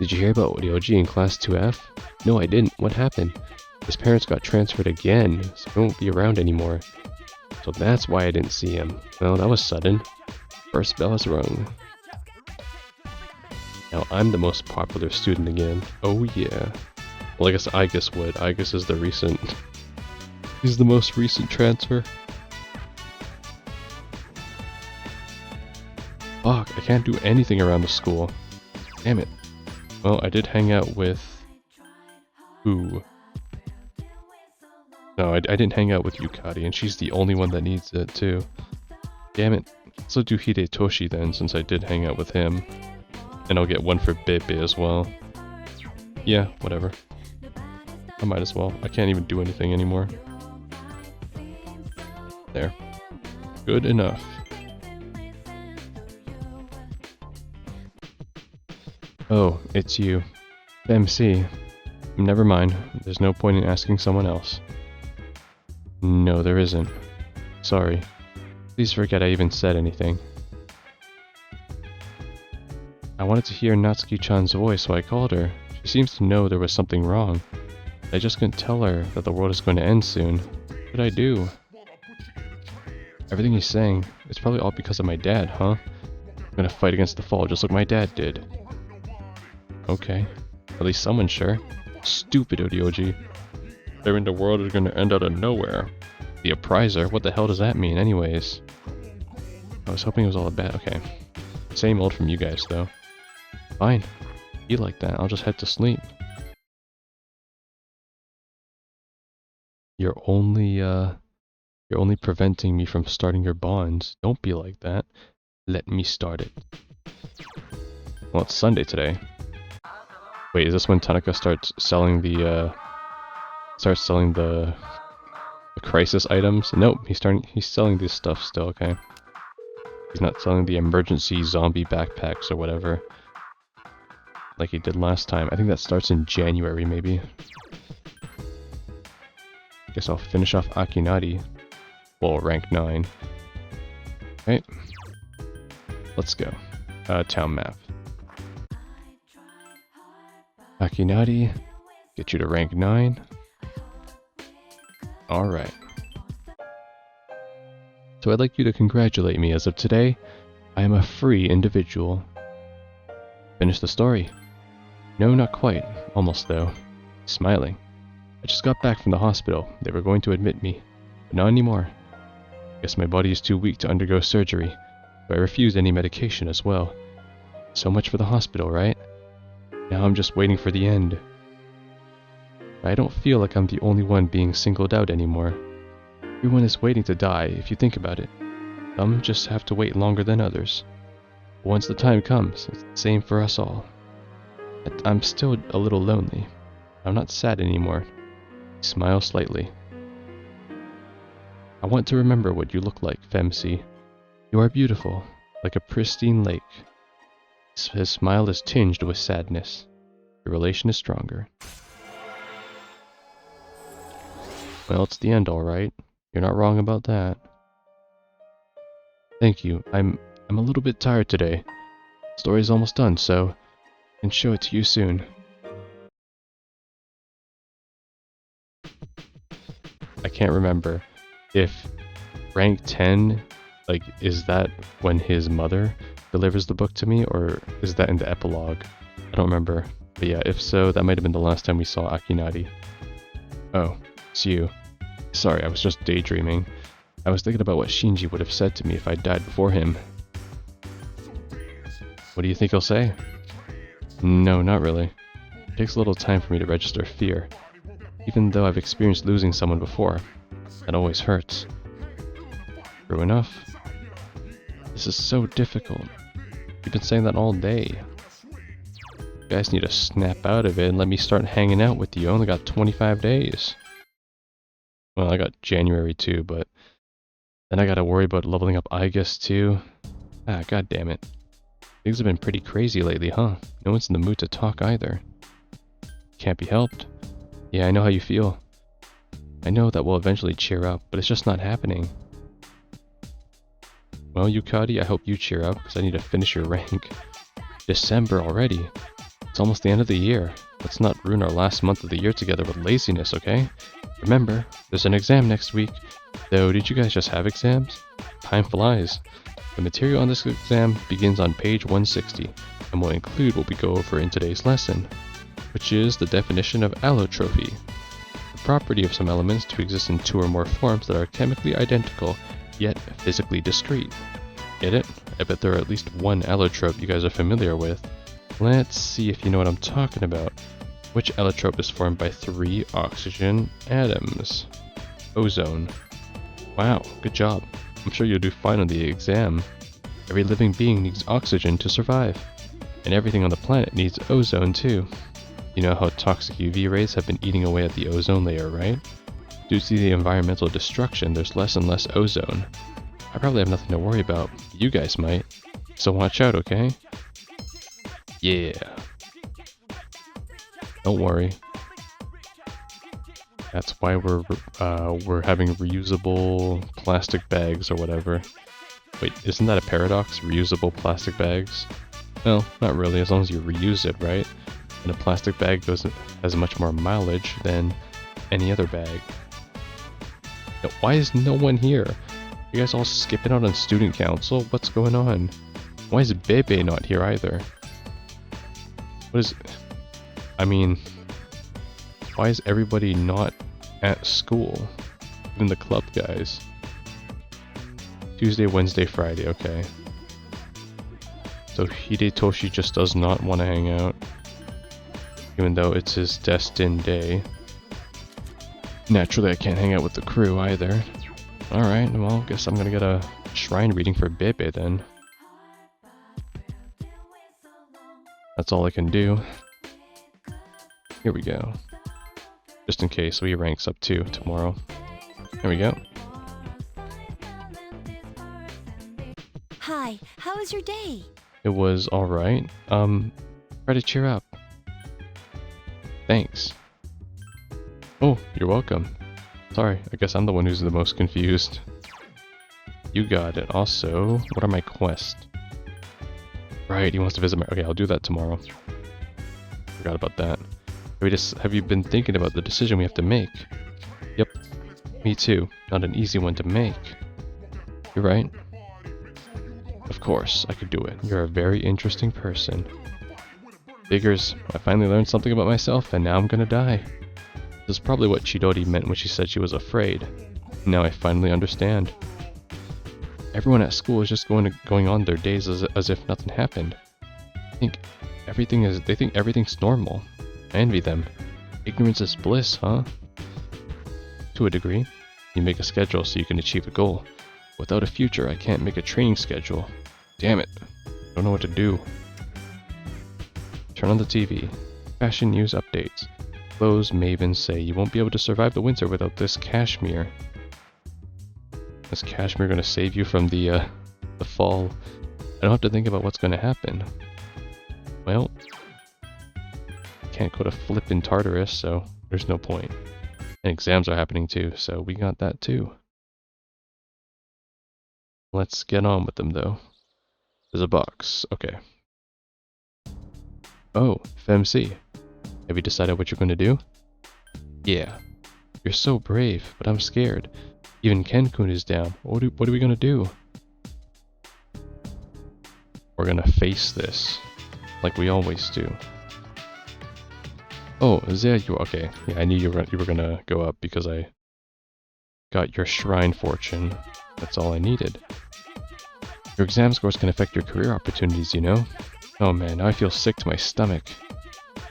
Did you hear about Ryoji in Class 2F? No, I didn't. What happened? His parents got transferred again, so he won't be around anymore. So that's why I didn't see him. Well, that was sudden. First bell is rung. Now I'm the most popular student again. Oh yeah. Well, I guess Aigis would. Aigis is the recent... He's the most recent transfer. Fuck, I can't do anything around the school. Damn it. Well, I did hang out with... Who? No, I didn't hang out with Yukari, and she's the only one that needs it, too. Damn it. So do Hidetoshi then, since I did hang out with him. And I'll get one for Bebe as well. Yeah, whatever. I might as well. I can't even do anything anymore. There. Good enough. Oh, it's you. MC. Never mind. There's no point in asking someone else. No, there isn't. Sorry. Please forget I even said anything. I wanted to hear Natsuki-chan's voice, so I called her. She seems to know there was something wrong. I just couldn't tell her that the world is going to end soon. What should I do? Everything he's saying, it's probably all because of my dad, huh? I'm gonna fight against the fall just like my dad did. Okay. At least someone's sure. Stupid Ryoji. Saying the world is gonna end out of nowhere. The appriser? What the hell does that mean anyways? I was hoping it was all a bad. Okay. Same old from you guys though. Fine. Be like that. I'll just head to sleep. You're only preventing me from starting your bonds. Don't be like that. Let me start it. Well, it's Sunday today. Wait, is this when Tanaka starts selling the crisis items? Nope, he's selling this stuff still, okay. He's not selling the emergency zombie backpacks or whatever. Like he did last time. I think that starts in January, maybe. Guess I'll finish off Akinari. Well, rank 9. Okay. Let's go. Town map. Akinari. Get you to rank 9. Alright. So I'd like you to congratulate me. As of today, I am a free individual. Finish the story. No, not quite. Almost, though. Smiling. I just got back from the hospital. They were going to admit me. But not anymore. Guess my body is too weak to undergo surgery. So I refused any medication as well. So much for the hospital, right? Now I'm just waiting for the end. I don't feel like I'm the only one being singled out anymore. Everyone is waiting to die, if you think about it. Some just have to wait longer than others. But once the time comes, it's the same for us all. I'm still a little lonely. I'm not sad anymore. Smile slightly. I want to remember what you look like, Femsi. You are beautiful, like a pristine lake. His smile is tinged with sadness. Your relation is stronger. Well, it's the end, alright. You're not wrong about that. Thank you. I'm a little bit tired today. The story's almost done, so I can show it to you soon. I can't remember if rank 10, like, is that when his mother delivers the book to me, or is that in the epilogue? I don't remember. But yeah, if so, that might have been the last time we saw Akinari. Oh, it's you. Sorry, I was just daydreaming. I was thinking about what Shinji would have said to me if I died before him. What do you think he'll say? No, not really. It takes a little time for me to register fear. Even though I've experienced losing someone before, that always hurts. True enough. This is so difficult. You've been saying that all day. You guys need to snap out of it and let me start hanging out with you. I only got 25 days. Well, I got January too, but then I gotta worry about leveling up Aigis too. Ah, god damn it. Things have been pretty crazy lately, huh? No one's in the mood to talk either. Can't be helped. Yeah, I know how you feel. I know that we'll eventually cheer up, but it's just not happening. Well, Yukari, I hope you cheer up, because I need to finish your rank. December already. It's almost the end of the year. Let's not ruin our last month of the year together with laziness, okay? Remember, there's an exam next week. Though, did you guys just have exams? Time flies. The material on this exam begins on page 160, and will include what we go over in today's lesson, which is the definition of allotropy. The property of some elements to exist in two or more forms that are chemically identical, yet physically discrete. Get it? I bet there are at least one allotrope you guys are familiar with. Let's see if you know what I'm talking about. Which allotrope is formed by 3 oxygen atoms? Ozone. Wow, good job. I'm sure you'll do fine on the exam. Every living being needs oxygen to survive. And everything on the planet needs ozone too. You know how toxic UV rays have been eating away at the ozone layer, right? Due to the environmental destruction, there's less and less ozone. I probably have nothing to worry about. You guys might. So watch out, okay? Yeah. Don't worry. That's why we're having reusable plastic bags or whatever. Wait, isn't that a paradox? Reusable plastic bags? Well, not really, as long as you reuse it, right? And a plastic bag has much more mileage than any other bag. Now, why is no one here? You guys all skipping out on student council? What's going on? Why is Bebe not here either? What is... I mean... Why is everybody not at school? Even the club guys. Tuesday, Wednesday, Friday, okay. So Hidetoshi just does not want to hang out. Even though it's his destined day. Naturally, I can't hang out with the crew either. Alright, well, guess I'm gonna get a shrine reading for Bebe then. That's all I can do. Here we go. Just in case, so he ranks up too tomorrow. There we go. Hi, how was your day? It was alright. Try to cheer up. Thanks. Oh, you're welcome. Sorry, I guess I'm the one who's the most confused. You got it. Also, what are my quests? Right, he wants to visit my... Okay, I'll do that tomorrow. Forgot about that. Have you been thinking about the decision we have to make? Yep. Me too. Not an easy one to make. You're right. Of course, I could do it. You're a very interesting person. Figures, I finally learned something about myself, and now I'm gonna die. This is probably what Chidori meant when she said she was afraid. Now I finally understand. Everyone at school is just going on their days as if nothing happened. They think everything's normal. I envy them. Ignorance is bliss, huh? To a degree. You make a schedule so you can achieve a goal. Without a future, I can't make a training schedule. Damn it. I don't know what to do. Turn on the TV. Fashion news updates. Clothes mavens say you won't be able to survive the winter without this cashmere. Is cashmere gonna save you from the fall? I don't have to think about what's gonna happen. Well, can't go to flippin' Tartarus, so there's no point. And exams are happening too, so we got that too. Let's get on with them though. There's a box. Okay. Oh, FemC. Have you decided what you're going to do? Yeah. You're so brave, but I'm scared. Even Ken-kun is down. What are we going to do? We're going to face this. Like we always do. Oh, there you are. Okay. Yeah, I knew you were going to go up because I got your shrine fortune. That's all I needed. Your exam scores can affect your career opportunities, you know? Oh man, now I feel sick to my stomach.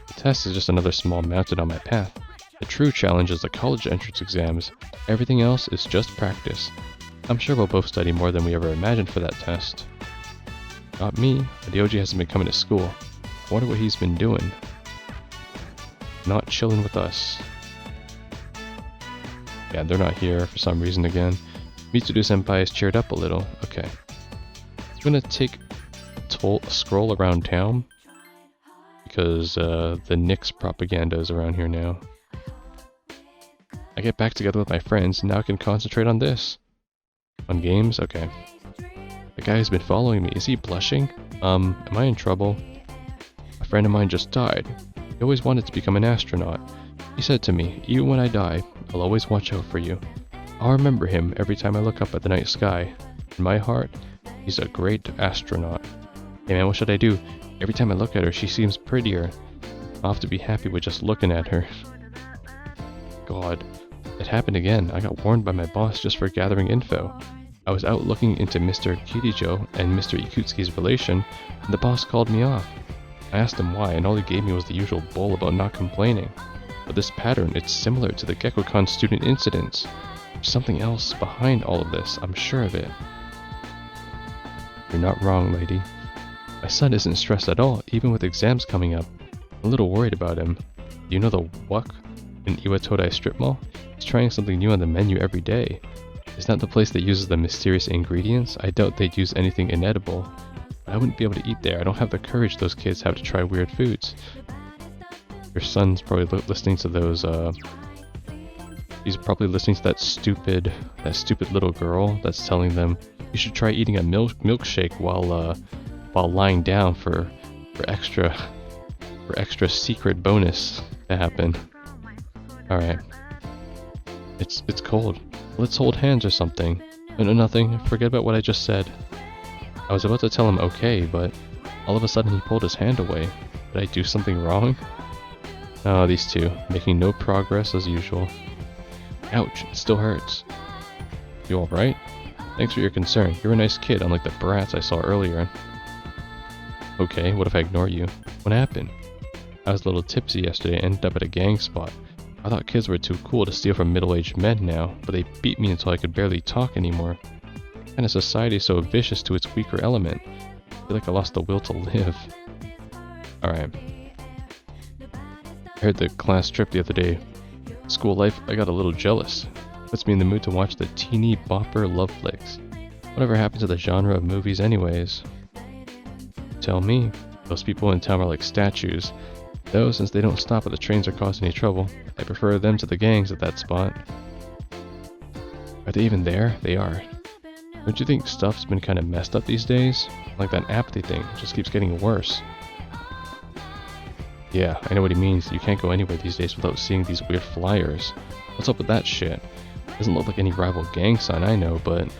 The test is just another small mountain on my path. The true challenge is the college entrance exams. Everything else is just practice. I'm sure we'll both study more than we ever imagined for that test. Not me. Ryoji hasn't been coming to school. I wonder what he's been doing. Not chilling with us. Yeah, they're not here for some reason again. Mitsudo-senpai has cheered up a little. Okay. I'm gonna take a scroll around town because the Knicks propaganda is around here now. I get back together with my friends, now I can concentrate on this. On games? Okay. The guy who's been following me, is he blushing? Am I in trouble? A friend of mine just died. He always wanted to become an astronaut. He said to me, even when I die, I'll always watch out for you. I'll remember him every time I look up at the night sky. In my heart, he's a great astronaut. Hey man, what should I do? Every time I look at her, she seems prettier. I'll have to be happy with just looking at her. God, it happened again. I got warned by my boss just for gathering info. I was out looking into Mr. Kirijo and Mr. Ikutsuki's relation, and the boss called me off. I asked him why, and all he gave me was the usual bull about not complaining. But this pattern, it's similar to the Gekkoukan student incidents. There's something else behind all of this, I'm sure of it. You're not wrong, lady. My son isn't stressed at all, even with exams coming up. I'm a little worried about him. Do you know the Wok in Iwatodai Strip Mall? He's trying something new on the menu every day. Isn't that the place that uses the mysterious ingredients? I doubt they'd use anything inedible. But I wouldn't be able to eat there. I don't have the courage those kids have to try weird foods. Your son's probably listening to those, he's probably listening to that stupid little girl that's telling them you should try eating a milkshake while lying down for extra secret bonus to happen. Alright. It's cold. Let's hold hands or something. No, nothing. Forget about what I just said. I was about to tell him okay, but all of a sudden he pulled his hand away. Did I do something wrong? Oh, these two, making no progress as usual. Ouch, it still hurts. You alright? Thanks for your concern. You're a nice kid, unlike the brats I saw earlier. Okay, what if I ignore you? What happened? I was a little tipsy yesterday and ended up at a gang spot. I thought kids were too cool to steal from middle-aged men now, but they beat me until I could barely talk anymore. What kind of society is so vicious to its weaker element? I feel like I lost the will to live. Alright. I heard the class trip the other day. School life, I got a little jealous. Puts me in the mood to watch the teeny bopper love flicks. Whatever happened to the genre of movies anyways? Tell me. Those people in town are like statues. Though, since they don't stop at the trains or cause any trouble, I prefer them to the gangs at that spot. Are they even there? They are. Don't you think stuff's been kind of messed up these days? Like that apathy thing, it just keeps getting worse. Yeah, I know what he means. You can't go anywhere these days without seeing these weird flyers. What's up with that shit? Doesn't look like any rival gang sign I know, but...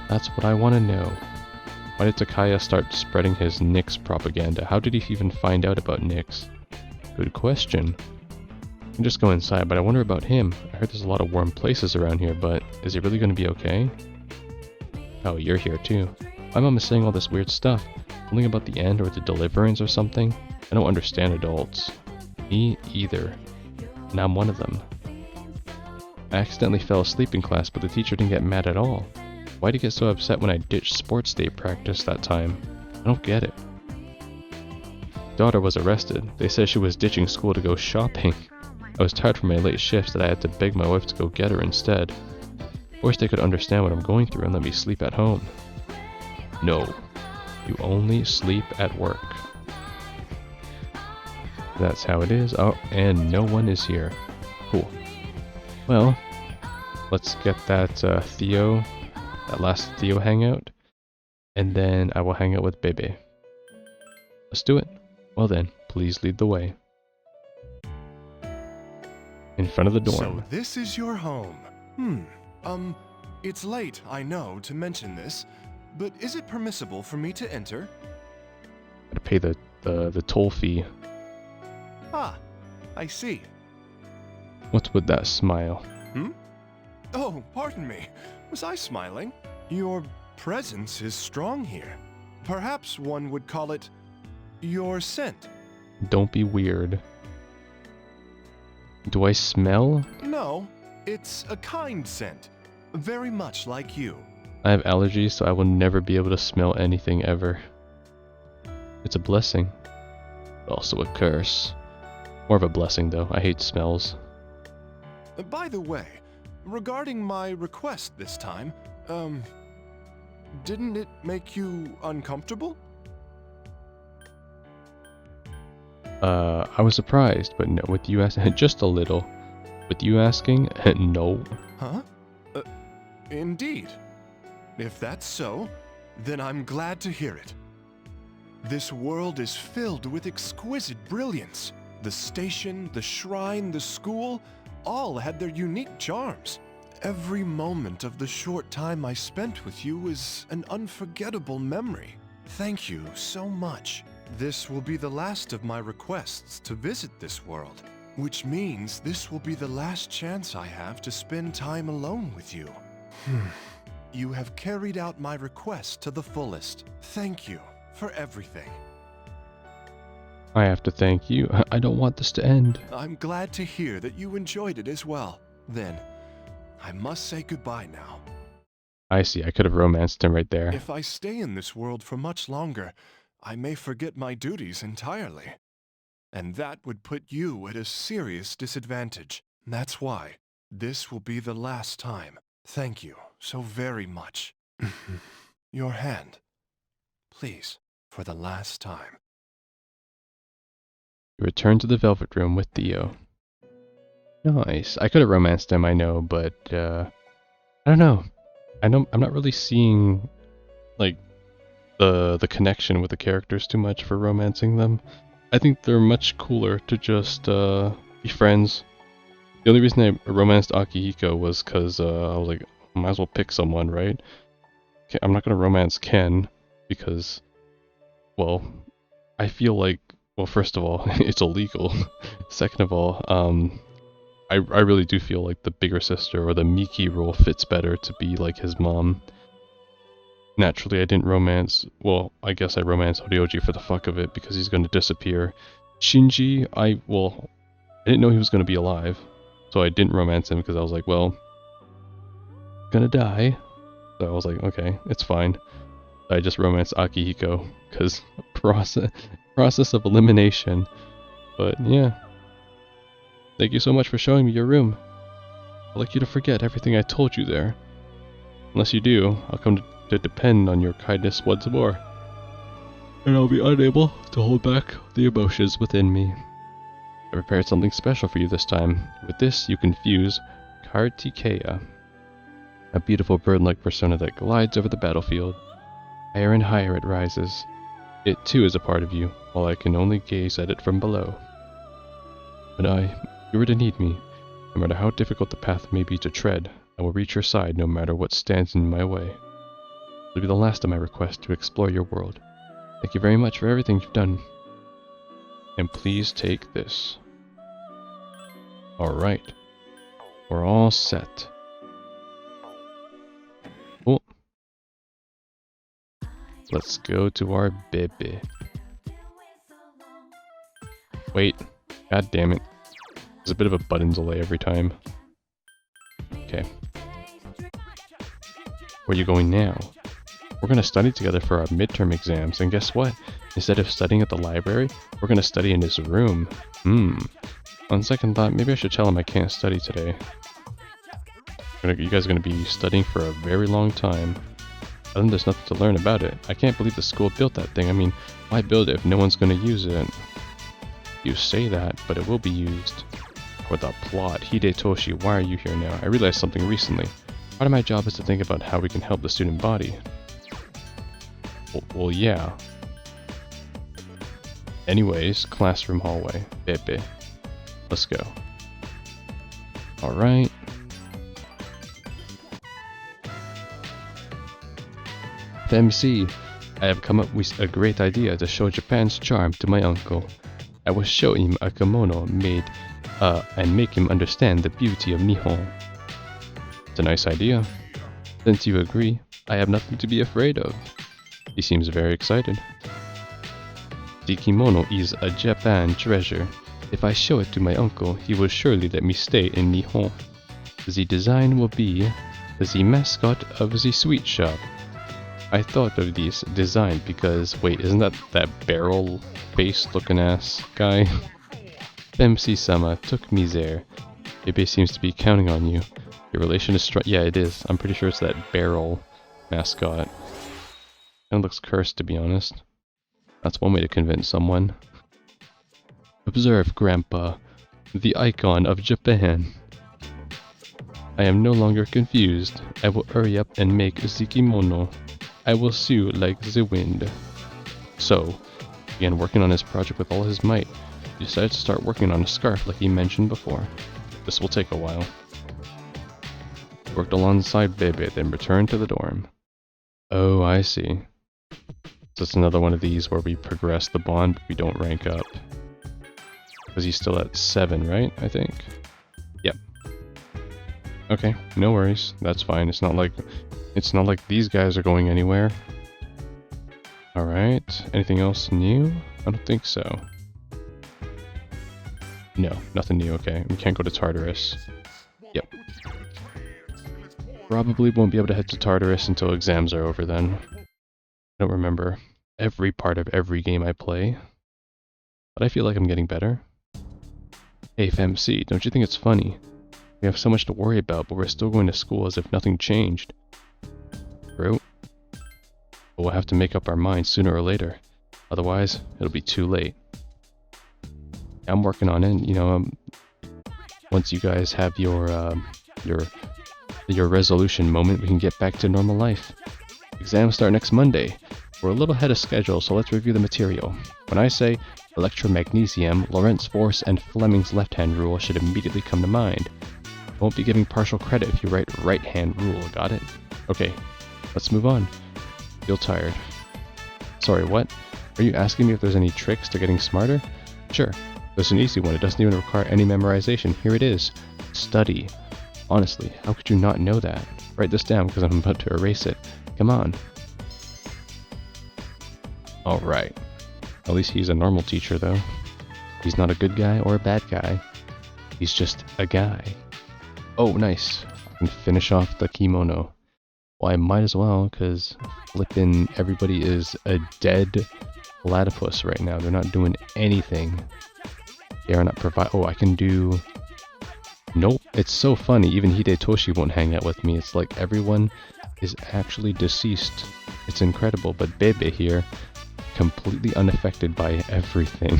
that's what I want to know. Why did Takaya start spreading his Nyx propaganda? How did he even find out about Nyx? Good question. I can just go inside, but I wonder about him. I heard there's a lot of warm places around here, but is he really going to be okay? Oh, you're here too. My mom is saying all this weird stuff. Something about the end or the deliverance or something. I don't understand adults. Me either. And I'm one of them. I accidentally fell asleep in class, but the teacher didn't get mad at all. Why'd he get so upset when I ditched sports day practice that time? I don't get it. Daughter was arrested. They said she was ditching school to go shopping. I was tired from my late shifts that I had to beg my wife to go get her instead. I wish they could understand what I'm going through and let me sleep at home. No. You only sleep at work. That's how it is. Oh, and no one is here. Cool. Well, let's get that that last Theo hangout, and then I will hang out with Bebe. Let's do it. Well then, please lead the way. In front of the dorm. So this is your home. It's late, I know, to mention this, but is it permissible for me to enter? Gotta pay the toll fee. Ah, I see. What's with that smile? Oh, pardon me. Was I smiling? Your presence is strong here. Perhaps one would call it your scent. Don't be weird. Do I smell? No, it's a kind scent. Very much like you. I have allergies, so I will never be able to smell anything ever. It's a blessing, but also a curse. More of a blessing, though. I hate smells. By the way, regarding my request this time, didn't it make you uncomfortable? I was surprised, but no, with you asking, just a little. With you asking, no. Huh? Indeed. If that's so, then I'm glad to hear it. This world is filled with exquisite brilliance. The station, the shrine, the school, all had their unique charms. Every moment of the short time I spent with you is an unforgettable memory. Thank you so much. This will be the last of my requests to visit this world, which means this will be the last chance I have to spend time alone with you. You have carried out my request to the fullest. Thank you for everything. I have to thank you. I don't want this to end. I'm glad to hear that you enjoyed it as well. Then, I must say goodbye now. I see. I could have romanced him right there. If I stay in this world for much longer, I may forget my duties entirely. And that would put you at a serious disadvantage. That's why this will be the last time. Thank you so very much. Your hand, please, for the last time. You return to the Velvet Room with Theo. Nice. I could have romanced him, I know, but I don't know. I'm not really seeing like the connection with the characters too much for romancing them. I think they're much cooler to just be friends. The only reason I romanced Akihiko was because I was like, might as well pick someone, right? Okay, I'm not gonna romance Ken because, well, I feel like, well, first of all, it's illegal. Second of all, I really do feel like the bigger sister or the Miki role fits better to be like his mom. Naturally, I didn't romance, well, I guess I romanced Ryoji for the fuck of it because he's gonna disappear. Shinji, I didn't know he was gonna be alive, so I didn't romance him because I was like, well, gonna die. So I was like, okay, it's fine. I just romanced Akihiko because process of elimination. But yeah. Thank you so much for showing me your room. I'd like you to forget everything I told you there. Unless you do, I'll come to depend on your kindness once more. And I'll be unable to hold back the emotions within me. I prepared something special for you this time. With this, you can fuse Kartikeya, a beautiful bird-like persona that glides over the battlefield. Higher and higher it rises. It too is a part of you, while I can only gaze at it from below. When you were to need me, no matter how difficult the path may be to tread, I will reach your side no matter what stands in my way. It'll be the last of my requests to explore your world. Thank you very much for everything you've done. And please take this. Alright. We're all set. Cool. Let's go to our baby. Wait. God damn it. There's a bit of a button delay every time. Okay. Where are you going now? We're gonna study together for our midterm exams, and guess what? Instead of studying at the library, we're gonna study in his room. On second thought, maybe I should tell him I can't study today. You guys are gonna be studying for a very long time. And then there's nothing to learn about it. I can't believe the school built that thing. I mean, why build it if no one's gonna use it? You say that, but it will be used. For the plot. Hidetoshi, why are you here now? I realized something recently. Part of my job is to think about how we can help the student body. Well, yeah. Anyways, classroom hallway. Bebe. Let's go. Alright. FMC, I have come up with a great idea to show Japan's charm to my uncle. I will show him a kimono made and make him understand the beauty of Nihon. It's a nice idea. Since you agree, I have nothing to be afraid of. He seems very excited. The kimono is a Japan treasure. If I show it to my uncle, he will surely let me stay in Nihon. The design will be the mascot of the sweet shop. I thought of this design because, wait, isn't that barrel face looking ass guy? MC-sama took me there. Bebe seems to be counting on you. Your relation is strong. Yeah, it is. I'm pretty sure it's that barrel mascot. Kinda looks cursed, to be honest. That's one way to convince someone. Observe, Grandpa. The icon of Japan. I am no longer confused. I will hurry up and make the kimono. I will sew like the wind. So, began working on his project with all his might. He decided to start working on a scarf like he mentioned before. This will take a while. He worked alongside Bebe, then returned to the dorm. Oh, I see. So it's another one of these where we progress the bond, but we don't rank up. Because he's still at 7, right? I think. Yep. Okay, no worries. That's fine. It's not like these guys are going anywhere. Alright. Anything else new? I don't think so. No, nothing new, okay. We can't go to Tartarus. Yep. Probably won't be able to head to Tartarus until exams are over then. I don't remember every part of every game I play. But I feel like I'm getting better. Hey FMC, don't you think it's funny? We have so much to worry about, but we're still going to school as if nothing changed. True. But we'll have to make up our minds sooner or later. Otherwise, it'll be too late. I'm working on it, you know, once you guys have your resolution moment, we can get back to normal life. Exams start next Monday. We're a little ahead of schedule, so let's review the material. When I say electromagnesium, Lorentz force, and Fleming's left-hand rule should immediately come to mind. I won't be giving partial credit if you write right-hand rule, got it? Okay, let's move on. Feel tired. Sorry, what? Are you asking me if there's any tricks to getting smarter? Sure. There's an easy one. It doesn't even require any memorization. Here it is. Study. Honestly, how could you not know that? Write this down because I'm about to erase it. Come on. Alright. At least he's a normal teacher, though. He's not a good guy or a bad guy. He's just a guy. Oh, nice. I can finish off the kimono. Well, I might as well, because flippin' everybody is a dead platypus right now. They're not doing anything. They are not provide. Oh, I can do. Nope. It's so funny. Even Hidetoshi won't hang out with me. It's like everyone is actually deceased. It's incredible. But Bebe here, completely unaffected by everything.